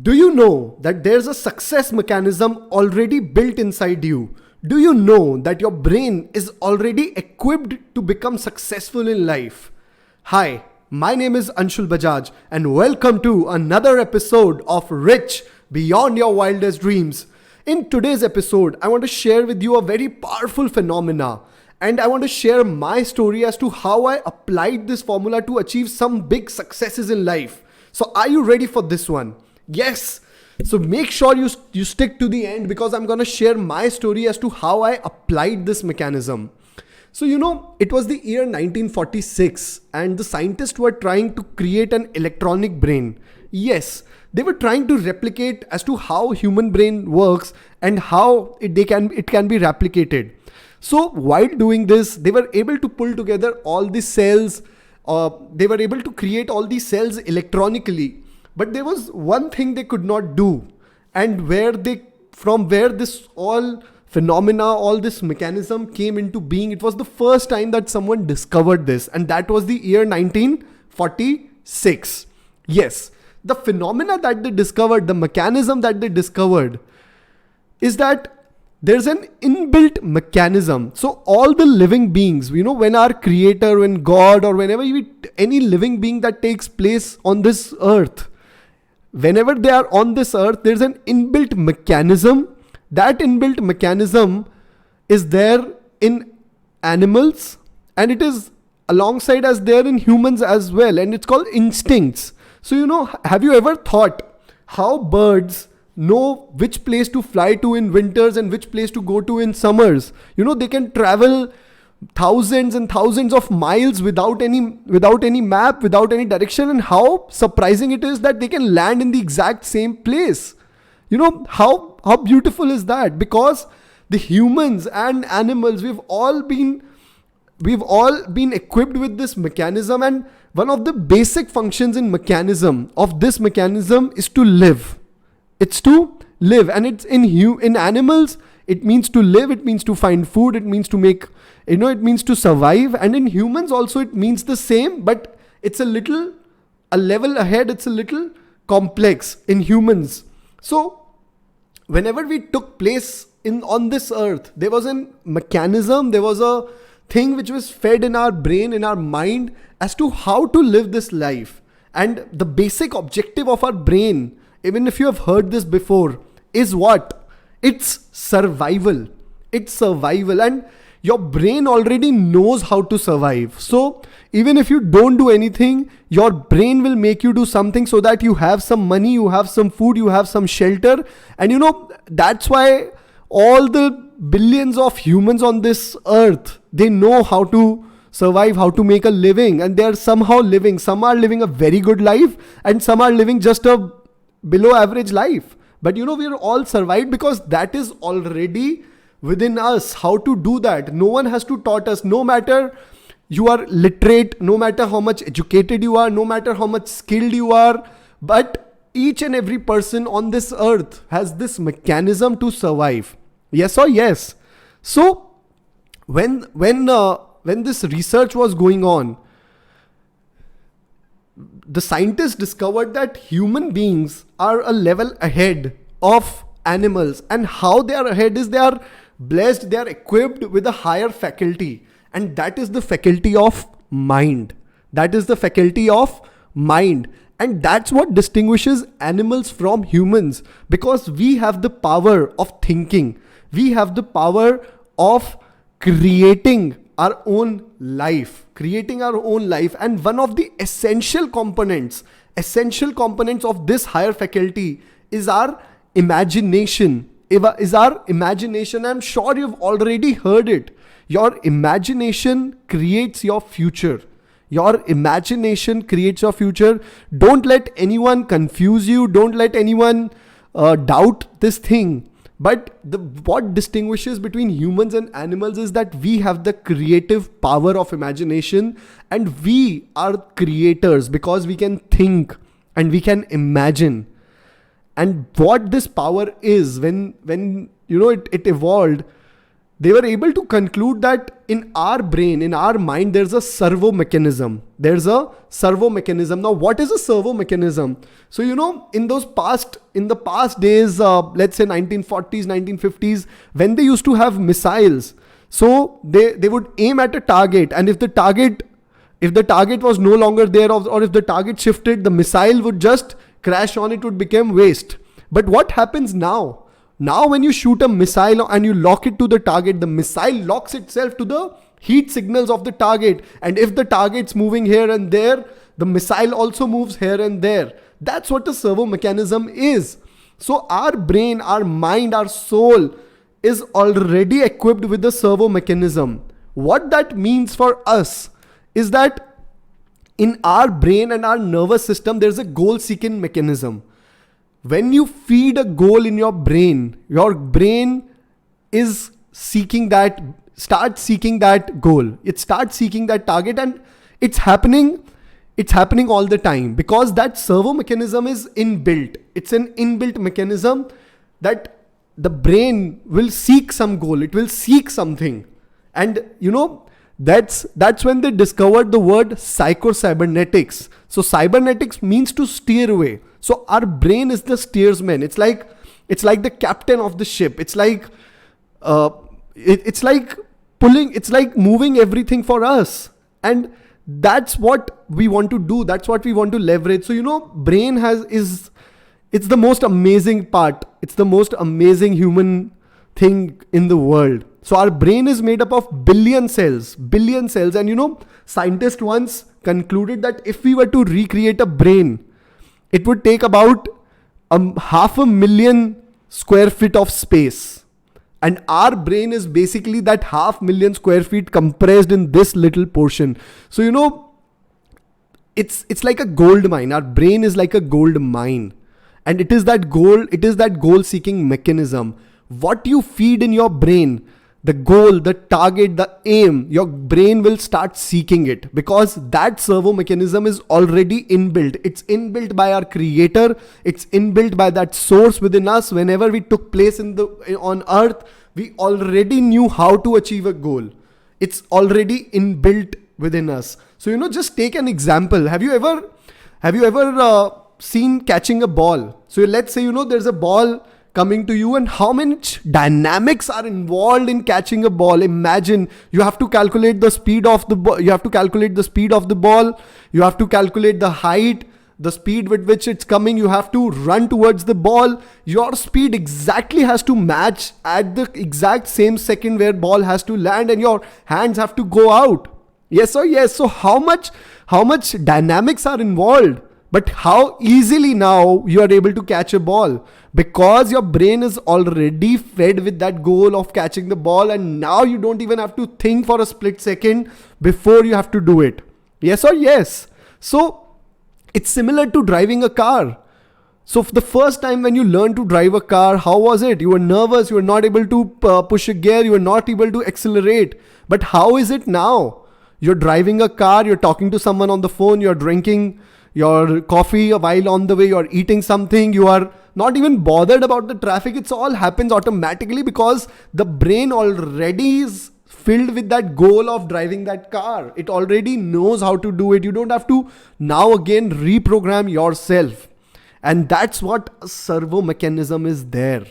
Do you know that there's a success mechanism already built inside you? Do you know that your brain is already equipped to become successful in life? Hi, my name is Anshul Bajaj and welcome to another episode of Rich Beyond Your Wildest Dreams. In today's episode, I want to share with you a very powerful phenomena and I want to share my story as to how I applied this formula to achieve some big successes in life. So are you ready for this one? Yes. So make sure you stick to the end because I'm going to share my story as to how I applied this mechanism. So it was the year 1946 and the scientists were trying to create an electronic brain. Yes, they were trying to replicate as to how human brain works and how it can be replicated. So while doing this, they were able to pull together all the cells. They were able to create all these cells electronically. But there was one thing they could not do, and from where this all phenomena, all this mechanism came into being, it was the first time that someone discovered this, and that was the year 1946. Yes, the phenomena that they discovered, the mechanism that they discovered, is that there's an inbuilt mechanism. So all the living beings, when our creator, when God, or whenever any living being that takes place on this earth, whenever they are on this earth, there's an inbuilt mechanism. That inbuilt mechanism is there in animals and it is alongside as there in humans as well. And it's called instincts. So, have you ever thought how birds know which place to fly to in winters and which place to go to in summers? They can travel thousands and thousands of miles without any map, without any direction, and how surprising it is that they can land in the exact same place. How beautiful is that? Because the humans and animals, we've all been equipped with this mechanism, and one of the basic functions in this mechanism is to live. It's to live, and it's in animals. It means to live, it means to find food, it means to make, it means to survive. And in humans also it means the same, but it's a level ahead, it's a little complex in humans. So whenever we took place on this earth, there was a mechanism, there was a thing which was fed in our brain, in our mind, as to how to live this life. And the basic objective of our brain, even if you have heard this before, is what? It's survival. And your brain already knows how to survive. So even if you don't do anything, your brain will make you do something so that you have some money, you have some food, you have some shelter. And that's why all the billions of humans on this earth, they know how to survive, how to make a living, and they're somehow living. Some are living a very good life and some are living just a below average life. But we're all survived because that is already within us, how to do that. No one has to taught us. No matter you are literate, no matter how much educated you are, no matter how much skilled you are, but each and every person on this earth has this mechanism to survive. Yes or yes? So when this research was going on, the scientists discovered that human beings are a level ahead of animals, and how they are ahead is they are blessed, they are equipped with a higher faculty, and that is the faculty of mind. And that's what distinguishes animals from humans, because we have the power of thinking, we have the power of creating our own life. And one of the essential components of this higher faculty is our imagination. I'm sure you've already heard it. Your imagination creates your future. Don't let anyone confuse you. Don't let anyone doubt this thing. But what distinguishes between humans and animals is that we have the creative power of imagination, and we are creators because we can think and we can imagine. And what this power is, when it evolved, they were able to conclude that in our brain, in our mind, there's a servo mechanism. There's a servo mechanism. Now, what is a servo mechanism? So, in the past days, let's say 1940s, 1950s, when they used to have missiles, so they would aim at a target, and if the target was no longer there, or if the target shifted, the missile would just crash on it, would become waste. But what happens now? Now when you shoot a missile and you lock it to the target, the missile locks itself to the heat signals of the target. And if the target's moving here and there, the missile also moves here and there. That's what a servo mechanism is. So our brain, our mind, our soul is already equipped with the servo mechanism. What that means for us is that in our brain and our nervous system, there's a goal-seeking mechanism. When you feed a goal in your brain is starts seeking that goal. It starts seeking that target, and it's happening all the time because that servo mechanism is inbuilt. It's an inbuilt mechanism that the brain will seek some goal. It will seek something. And that's when they discovered the word psycho-cybernetics. So cybernetics means to steer away. So our brain is the steersman. It's like the captain of the ship. It's like moving everything for us. And that's what we want to do. That's what we want to leverage. So brain it's the most amazing part. It's the most amazing human thing in the world. So our brain is made up of billion cells. And scientists once concluded that if we were to recreate a brain, it would take about 500,000 square feet of space. And our brain is basically that 500,000 square feet compressed in this little portion. So, it's like a gold mine. Our brain is like a gold mine. And it is that goal seeking mechanism. What you feed in your brain, the goal, the target, the aim, your brain will start seeking it because that servo mechanism is already inbuilt. It's inbuilt by our creator. It's inbuilt by that source within us. Whenever we took place on earth, we already knew how to achieve a goal. It's already inbuilt within us. So, just take an example. Have you ever seen catching a ball? So let's say, there's a ball coming to you, and how much dynamics are involved in catching a ball. Imagine you have to calculate the speed of the ball. You have to calculate the speed of the ball. You have to calculate the height, the speed with which it's coming. You have to run towards the ball. Your speed exactly has to match at the exact same second where ball has to land, and your hands have to go out. Yes or yes. So how much dynamics are involved? But how easily now you are able to catch a ball because your brain is already fed with that goal of catching the ball, and now you don't even have to think for a split second before you have to do it. Yes or yes. So it's similar to driving a car. So the first time when you learned to drive a car, how was it? You were nervous. You were not able to push a gear. You were not able to accelerate. But how is it now? You're driving a car. You're talking to someone on the phone. You're drinking your coffee while on the way. You're eating something. You are not even bothered about the traffic. It all happens automatically because the brain already is filled with that goal of driving that car. It already knows how to do it. You don't have to now again reprogram yourself. And that's what a servo mechanism is there.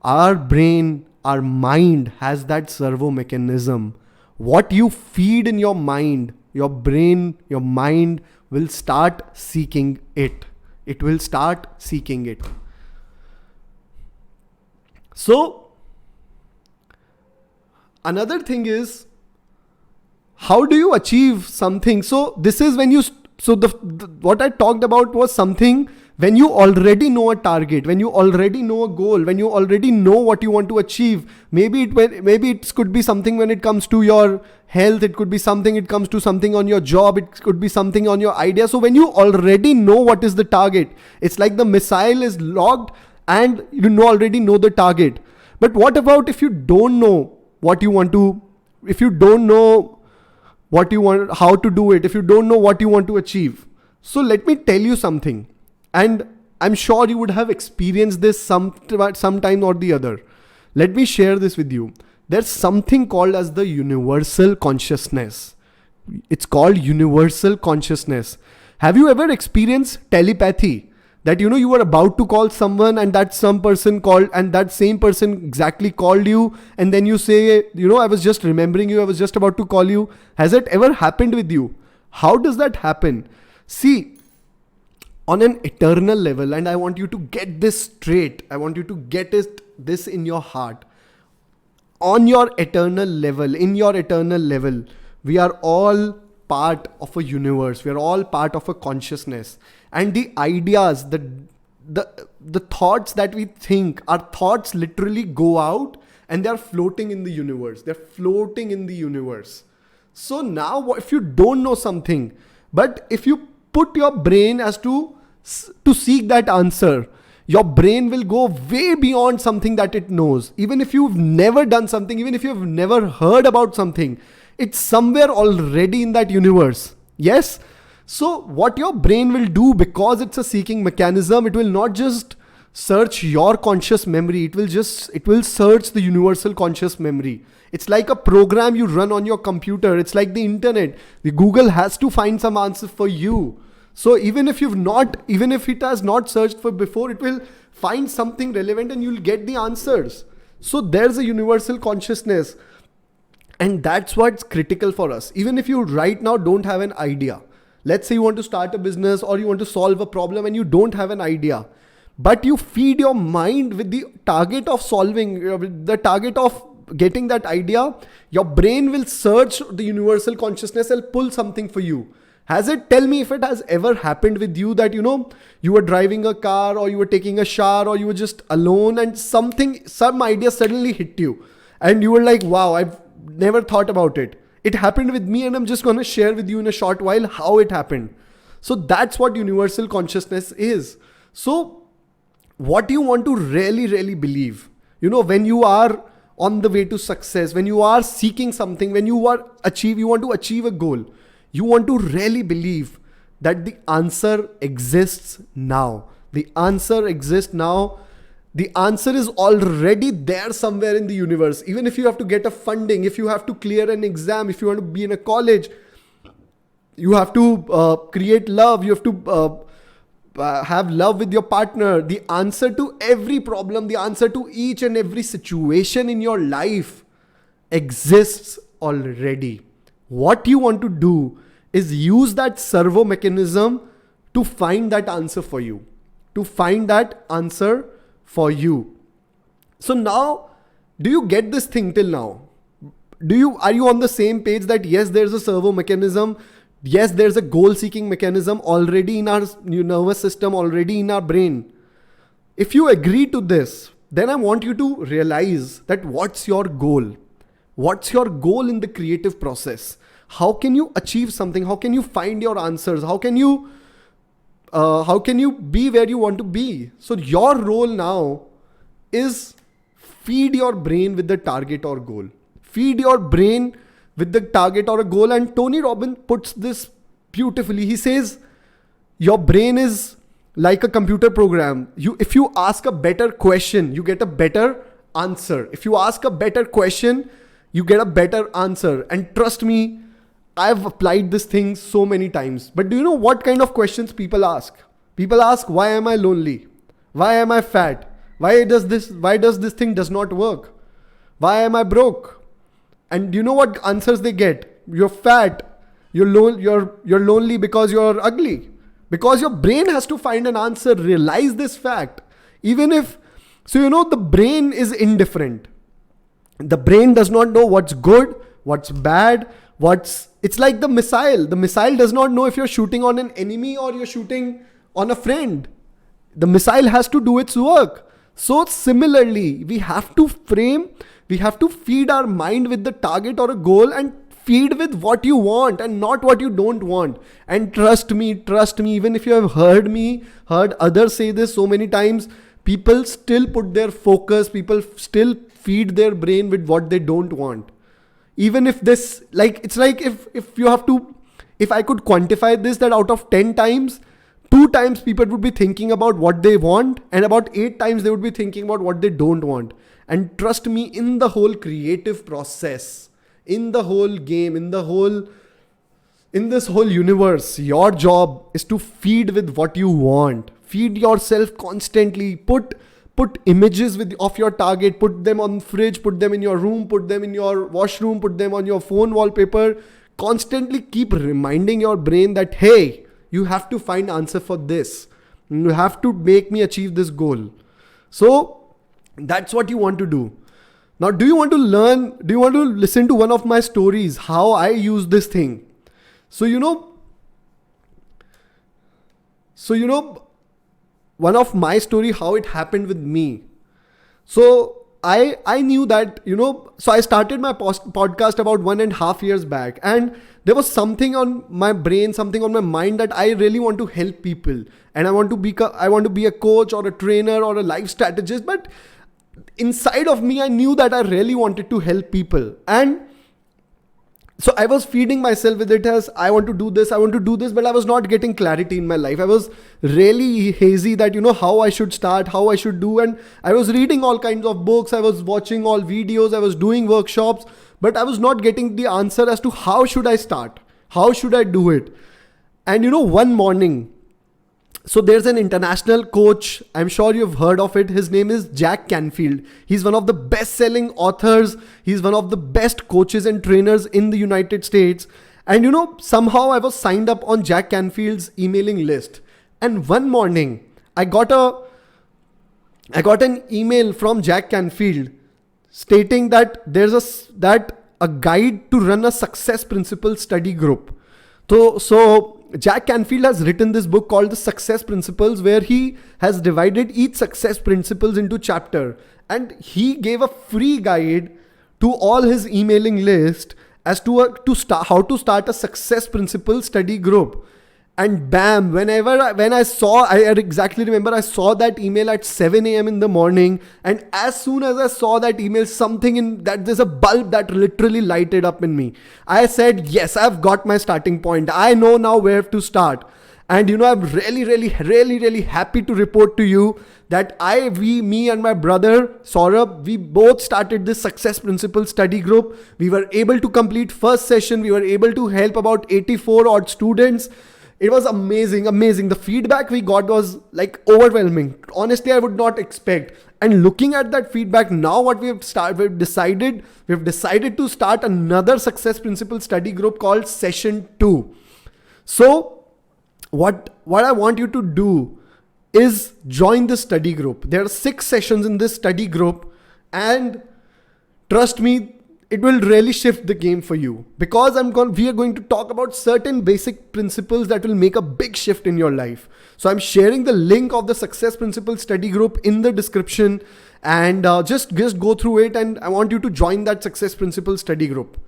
Our brain, our mind has that servo mechanism. What you feed in your mind, your brain, your mind will start seeking it. It will start seeking it. So, another thing is, how do you achieve something? So this is when you, what I talked about was something when you already know a target, when you already know a goal, when you already know what you want to achieve. Maybe it could be something when it comes to your health. It could be something, it comes to something on your job. It could be something on your idea. So when you already know what is the target, it's like the missile is locked and you already know the target. But what about if you don't know what you want to, if you don't know what you want, how to do it, if you don't know what you want to achieve? So let me tell you something. And I'm sure you would have experienced this sometime or the other. Let me share this with you. there's something called as the universal consciousness. It's called universal consciousness. Have you ever experienced telepathy? That you were about to call someone and that some person called and that same person exactly called you, and then you say, I was just remembering you, I was just about to call you. Has it ever happened with you? How does that happen? See, on an eternal level, and I want you to get this straight, I want you to get this in your heart. On your eternal level, in your eternal level, we are all part of a universe. We are all part of a consciousness. And the ideas, the thoughts that we think, our thoughts literally go out and they are floating in the universe. They're floating in the universe. So now if you don't know something, but if you put your brain as to seek that answer, your brain will go way beyond something that it knows. Even if you've never done something, even if you've never heard about something, it's somewhere already in that universe. Yes? So what your brain will do, because it's a seeking mechanism, it will not just search your conscious memory. It will search the universal conscious memory. It's like a program you run on your computer. It's like the internet. The Google has to find some answer for you. So even if it has not searched for before, it will find something relevant and you'll get the answers. So there's a universal consciousness. And that's what's critical for us. Even if you right now don't have an idea, let's say you want to start a business or you want to solve a problem and you don't have an idea, but you feed your mind with the target of solving, with the target of getting that idea, your brain will search the universal consciousness and pull something for you. Tell me if it has ever happened with you that, you were driving a car or you were taking a shower or you were just alone and some idea suddenly hit you and you were like, wow, I've never thought about it. It happened with me and I'm just going to share with you in a short while how it happened. So that's what universal consciousness is. So what you want to really, really believe, when you are on the way to success, when you are seeking something, when you want to achieve a goal, you want to really believe that the answer exists now. The answer exists now. The answer is already there somewhere in the universe. Even if you have to get a funding, if you have to clear an exam, if you want to be in a college, you have to create love, you have to have love with your partner. The answer to every problem, the answer to each and every situation in your life exists already. What you want to do is use that servo mechanism to find that answer for you. To find that answer for you. So now, do you get this thing till now? Are you on the same page that yes, there's a servo mechanism? Yes, there's a goal-seeking mechanism already in our nervous system, already in our brain. If you agree to this, then I want you to realize that what's your goal? What's your goal in the creative process? How can you achieve something? How can you find your answers? How can you be where you want to be? So your role now is feed your brain with the target or goal. Feed your brain with the target or a goal. And Tony Robbins puts this beautifully. He says, your brain is like a computer program. If you ask a better question, you get a better answer. If you ask a better question, you get a better answer. And trust me, I've applied this thing so many times. But do you know what kind of questions people ask? People ask, why am I lonely? Why am I fat? Why does this thing does not work? Why am I broke? And do you know what answers they get? You're fat. You're lonely because you're ugly. Because your brain has to find an answer. Realize this fact. The brain is indifferent. The brain does not know what's good, what's bad, it's like the missile. The missile does not know if you're shooting on an enemy or you're shooting on a friend. The missile has to do its work. So similarly, we have to feed our mind with the target or a goal and feed with what you want and not what you don't want. And trust me, even if you have heard others say this so many times, people still put their focus, people still feed their brain with what they don't want. Even if this, it's like if I could quantify this, that out of 10 times, 2 times people would be thinking about what they want and about 8 times they would be thinking about what they don't want. And trust me, in the whole creative process, in the whole game, in this whole universe, your job is to feed with what you want. Feed yourself constantly. Put images of your target, put them on fridge, put them in your room, put them in your washroom, put them on your phone wallpaper. Constantly keep reminding your brain that, hey, you have to find answer for this. You have to make me achieve this goal. So that's what you want to do. Now, do you want to listen to one of my stories, how I use this thing? So, one of my story, how it happened with me. So I knew that, so I started my podcast about 1.5 years back, and there was something on my brain, something on my mind that I really want to help people, and I want to be a coach or a trainer or a life strategist. But inside of me, I knew that I really wanted to help people. And so I was feeding myself with it as I want to do this, but I was not getting clarity in my life. I was really hazy that, how I should start, how I should do. And I was reading all kinds of books. I was watching all videos. I was doing workshops, but I was not getting the answer as to how should I start? How should I do it? And one morning, so there's an international coach. I'm sure you've heard of it. His name is Jack Canfield. He's one of the best-selling authors. He's one of the best coaches and trainers in the United States. And somehow I was signed up on Jack Canfield's emailing list. And one morning, I got an email from Jack Canfield stating that there's a guide to run a success principle study group. So Jack Canfield has written this book called The Success Principles, where he has divided each success principles into chapter, and he gave a free guide to all his emailing list as to how to start a success principle study group. And bam, when I exactly remember I saw that email at 7 a.m. in the morning. And as soon as I saw that email, there's a bulb that literally lighted up in me. I said, yes, I've got my starting point. I know now where to start. And I'm really, really, really, really happy to report to you that me and my brother Saurabh, we both started this success principle study group. We were able to complete first session. We were able to help about 84 odd students. It was amazing. The feedback we got was like overwhelming. Honestly, I would not expect. And looking at that feedback, now what we've decided to start another success principle study group called Session 2. So what I want you to do is join the study group. There are 6 sessions in this study group, and trust me, it will really shift the game for you, because we are going to talk about certain basic principles that will make a big shift in your life. So I'm sharing the link of the Success Principle Study Group in the description, and just go through it, and I want you to join that Success Principle Study Group.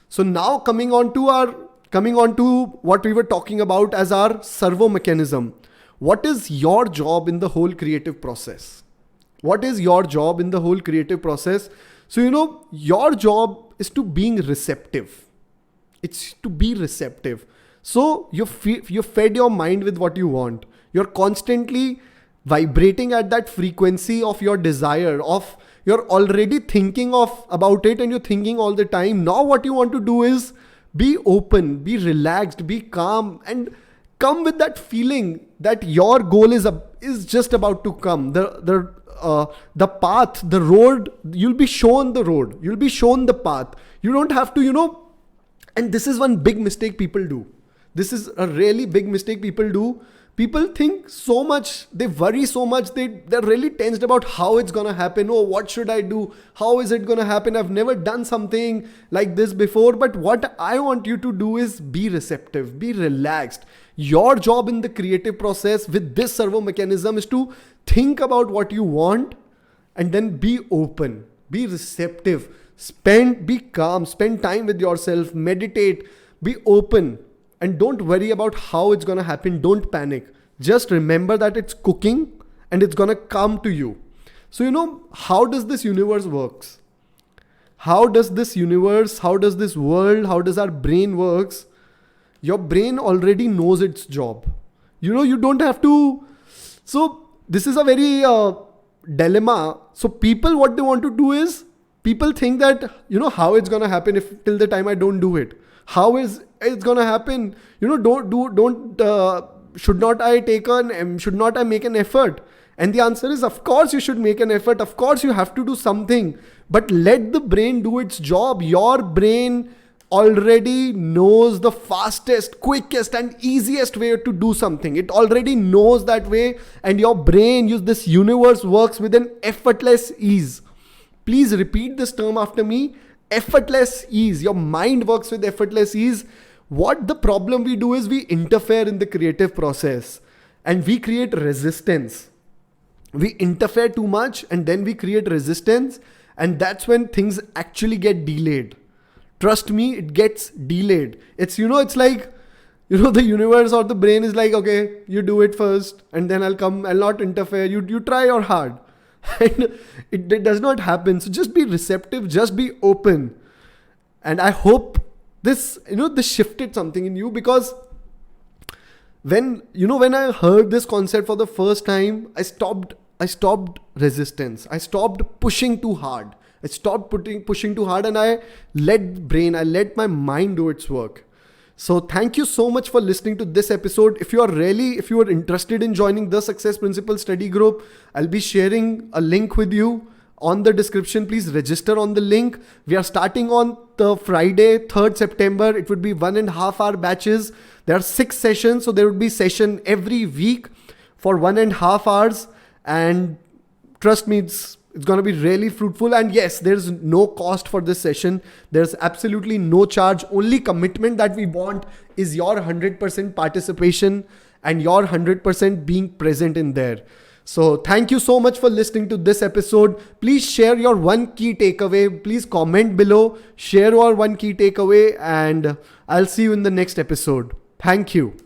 So now coming on to what we were talking about as our servo mechanism. What is your job in the whole creative process? What is your job in the whole creative process? So, your job is to being receptive. It's to be receptive. So you fed your mind with what you want. You're constantly vibrating at that frequency of your desire, you're already thinking about it, and you're thinking all the time. Now what you want to do is be open, be relaxed, be calm, and come with that feeling that your goal is just about to come. The path, the road, you'll be shown the road. You'll be shown the path. You don't have to, and this is one big mistake people do. This is a really big mistake people do. People think so much, they worry so much, they're really tensed about how it's going to happen. Oh, what should I do? How is it going to happen? I've never done something like this before. But what I want you to do is be receptive, be relaxed. Your job in the creative process with this servo mechanism is to think about what you want and then be open, be receptive, be calm, spend time with yourself, meditate, be open. And don't worry about how it's going to happen. Don't panic. Just remember that it's cooking and it's going to come to you. So, how does this universe works? How does this world, how does our brain works? Your brain already knows its job. You don't have to. So this is a very dilemma. So people, what they want to do is, people think that, how it's going to happen if till the time I don't do it. How is it's going to happen? Should not I should not I make an effort? And the answer is, of course you should make an effort. Of course you have to do something, but let the brain do its job. Your brain already knows the fastest, quickest and easiest way to do something. It already knows that way, and your brain, this universe works with an effortless ease. Please repeat this term after me. Effortless ease. Your mind works with effortless ease. What the problem we do is we interfere in the creative process and we create resistance. We interfere too much and then we create resistance, and that's when things actually get delayed. Trust me, it gets delayed. It's like, the universe or the brain is like, okay, you do it first and then I'll not interfere. You try your hard. And it does not happen. So just be receptive, just be open. And I hope this shifted something in you, because when I heard this concept for the first time, I stopped resistance. I stopped pushing too hard. I stopped pushing too hard, and I let my mind do its work. So thank you so much for listening to this episode. If you are interested in joining the Success Principles study group, I'll be sharing a link with you on the description. Please register on the link. We are starting on the Friday, 3rd September. It would be 1.5 hour batches. There are 6 sessions. So there would be session every week for 1.5 hours. And trust me, it's going to be really fruitful. And yes, there's no cost for this session. There's absolutely no charge. Only commitment that we want is your 100% participation and your 100% being present in there. So thank you so much for listening to this episode. Please share your one key takeaway. Please comment below, share your one key takeaway, and I'll see you in the next episode. Thank you.